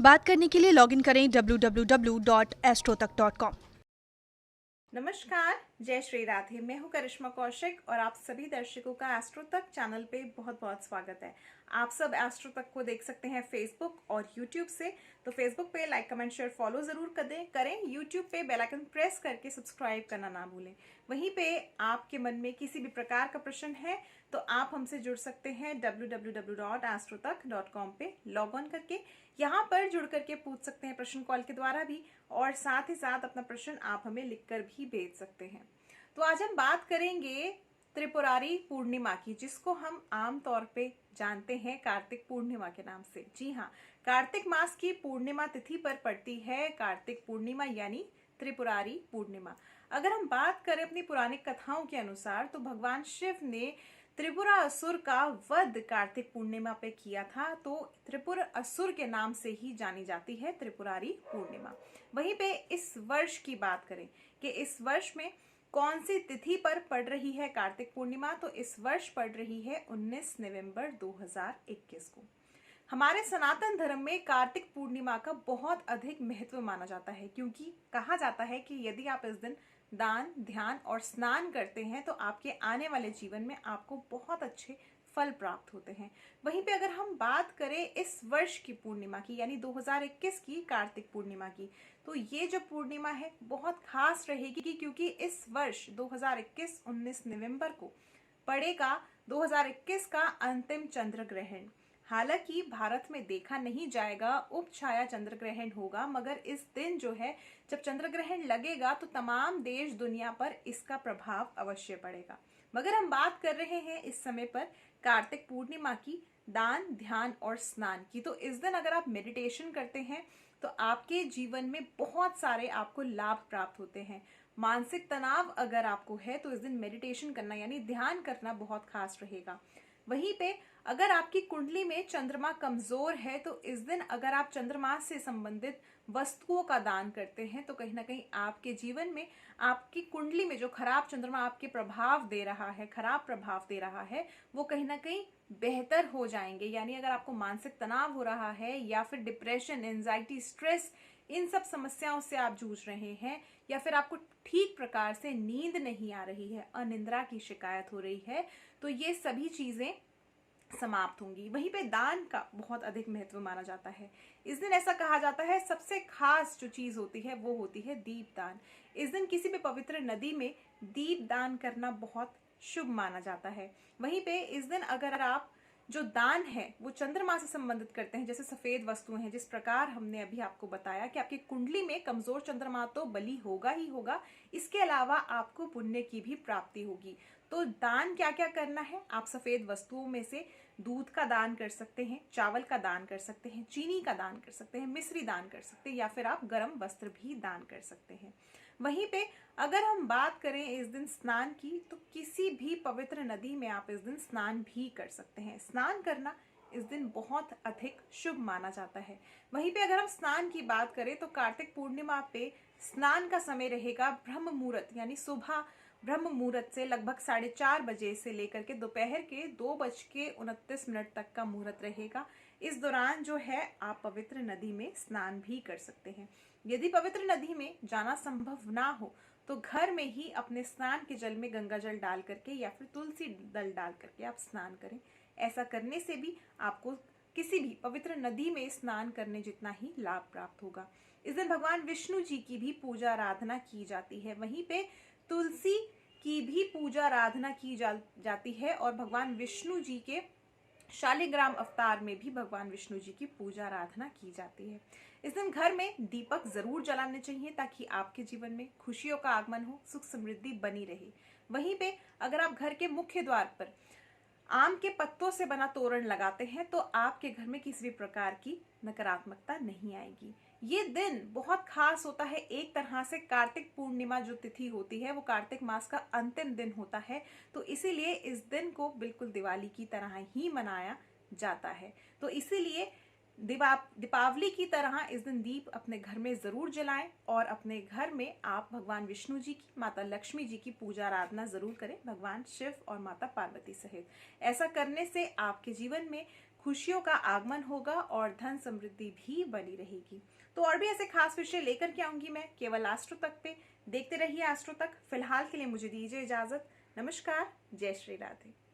बात करने के लिए लॉगिन करें www.astrotak.com। नमस्कार, जय श्री राधे। मैं हूं करिश्मा कौशिक और आप सभी दर्शकों का एस्ट्रो तक चैनल पे बहुत बहुत स्वागत है। आप सब एस्ट्रो तक को देख सकते हैं फेसबुक और यूट्यूब से। तो फेसबुक पे लाइक कमेंट शेयर फॉलो जरूर करें। यूट्यूब पे बेल आइकन प्रेस करके सब्सक्राइब करना ना भूलें। वहीं पे आपके मन में किसी भी प्रकार का प्रश्न है तो आप हमसे जुड़ सकते हैं www.astrotak.com पे लॉग ऑन करके। यहाँ पर जुड़ करके पूछ सकते हैं प्रश्न कॉल के द्वारा भी, और साथ ही साथ अपना प्रश्न आप हमें लिखकर भी भेज सकते हैं। तो आज हम बात करेंगे त्रिपुरारी पूर्णिमा की, जिसको हम आम तौर पे जानते हैं कार्तिक पूर्णिमा के नाम से। जी हाँ, कार्तिक मास की पूर्णिमा तिथि पर पड़ती है कार्तिक पूर्णिमा यानी त्रिपुरारी पूर्णिमा। अगर हम बात करें अपनी पौराणिक कथाओं के अनुसार तो भगवान शिव ने त्रिपुरा असुर का वध कार्तिक पूर्णिमा पे किया था, तो त्रिपुर असुर के नाम से ही जानी जाती है त्रिपुरारी पूर्णिमा। वहीं पे इस वर्ष की बात करें कि इस वर्ष में कौन सी तिथि पर पड़ रही है कार्तिक पूर्णिमा, तो इस वर्ष पड़ रही है 19 नवंबर 2021 को। हमारे सनातन धर्म में कार्तिक पूर्णिमा का बहुत अधिक महत्व माना जाता है, क्योंकि कहा जाता है कि यदि आप इस दिन दान, ध्यान और स्नान करते हैं तो आपके आने वाले जीवन में आपको बहुत अच्छे फल प्राप्त होते हैं। वहीं पे अगर हम बात करें इस वर्ष की पूर्णिमा की यानी 2021 की कार्तिक पूर्णिमा की, तो ये जो पूर्णिमा है बहुत खास रहेगी, क्योंकि इस वर्ष 2021 19 नवंबर को पड़ेगा 2021 का अंतिम चंद्र ग्रहण। हालांकि भारत में देखा नहीं जाएगा, उपछाया चंद्र ग्रहण होगा, मगर इस दिन जो है जब चंद्र ग्रहण लगेगा तो तमाम देश दुनिया पर इसका प्रभाव अवश्य पड़ेगा। मगर हम बात कर रहे हैं इस समय पर कार्तिक पूर्णिमा की दान, ध्यान और स्नान की। तो इस दिन अगर आप मेडिटेशन करते हैं तो आपके जीवन में बहुत सारे आपको लाभ प्राप्त होते हैं। मानसिक तनाव अगर आपको है तो इस दिन मेडिटेशन करना यानी ध्यान करना बहुत खास रहेगा। वहीं पे अगर आपकी कुंडली में चंद्रमा कमजोर है तो इस दिन अगर आप चंद्रमा से संबंधित वस्तुओं का दान करते हैं तो कहीं ना कहीं आपके जीवन में आपकी कुंडली में जो खराब चंद्रमा आपके प्रभाव दे रहा है, खराब प्रभाव दे रहा है, वो कहीं ना कहीं बेहतर हो जाएंगे। यानी अगर आपको मानसिक तनाव हो रहा है या फिर डिप्रेशन, एंजाइटी, स्ट्रेस, इन सब समस्याओं से आप जूझ रहे हैं, या फिर आपको ठीक प्रकार से नींद नहीं आ रही है, अनिद्रा की शिकायत हो रही है, तो ये सभी चीजें समाप्त होंगी। वहीं पे दान का बहुत अधिक महत्व माना जाता है। इस दिन ऐसा कहा जाता है सबसे खास जो चीज होती है वो होती है दीपदान। इस दिन किसी भी पवित्र नदी में दीप दान करना बहुत शुभ माना जाता है। वहीं पे इस दिन अगर आप जो दान है वो चंद्रमा से संबंधित करते हैं, जैसे सफेद वस्तुएं हैं, जिस प्रकार हमने अभी आपको बताया कि आपकी कुंडली में कमजोर चंद्रमा तो बली होगा ही होगा, इसके अलावा आपको पुण्य की भी प्राप्ति होगी। तो दान क्या क्या करना है, आप सफेद वस्तुओं में से दूध का दान कर सकते हैं, चावल का दान कर सकते हैं, चीनी का दान कर सकते हैं, मिश्री दान कर सकते हैं, या फिर आप गर्म वस्त्र भी दान कर सकते हैं। वहीं पे अगर हम बात करें इस दिन स्नान की, तो किसी भी पवित्र नदी में आप इस दिन स्नान भी कर सकते हैं। स्नान करना इस दिन बहुत अधिक शुभ माना जाता है। वहीं पे अगर हम स्नान की बात करें तो कार्तिक पूर्णिमा पे स्नान का समय रहेगा ब्रह्म मुहूर्त यानी सुबह ब्रह्म मुहूर्त से लगभग 4:30 बजे से लेकर के दोपहर के 2:29 तक का मुहूर्त रहेगा। इस दौरान जो है आप पवित्र नदी में स्नान भी कर सकते हैं। यदि पवित्र नदी में जाना संभव ना हो तो घर में ही अपने स्नान के जल में गंगा जल डाल करके या फिर तुलसी दल डाल करके आप स्नान करें। ऐसा करने से भी आपको किसी भी पवित्र नदी में स्नान करने जितना ही लाभ प्राप्त होगा। इस दिन भगवान विष्णु जी की भी पूजा आराधना की जाती है। वहीं पे तुलसी की भी पूजा आराधना की जाती है, और भगवान विष्णु जी के शालिग्राम अवतार में भी भगवान विष्णु जी की पूजा आराधना की जाती है। इस दिन घर में दीपक जरूर जलाने चाहिए ताकि आपके जीवन में खुशियों का आगमन हो, सुख समृद्धि बनी रहे। वहीं पे अगर आप घर के मुख्य द्वार पर आम के पत्तों से बना तोरण लगाते हैं तो आपके घर में किसी भी प्रकार की नकारात्मकता नहीं आएगी। ये दिन बहुत खास होता है। एक तरह से कार्तिक पूर्णिमा जो तिथि होती है वो कार्तिक मास का अंतिम दिन होता है, तो इसीलिए इस दिन को बिल्कुल दिवाली की तरह ही मनाया जाता है। तो इसीलिए दीपावली की तरह इस दिन दीप अपने घर में जरूर जलाएं, और अपने घर में आप भगवान विष्णु जी की, माता लक्ष्मी जी की पूजा आराधना जरूर करें, भगवान शिव और माता पार्वती सहित। ऐसा करने से आपके जीवन में खुशियों का आगमन होगा और धन समृद्धि भी बनी रहेगी। तो और भी ऐसे खास विषय लेकर के आऊंगी मैं केवल एस्ट्रो तक पे। देखते रहिए एस्ट्रो तक। फिलहाल के लिए मुझे दीजिए इजाजत। नमस्कार, जय श्री राधे।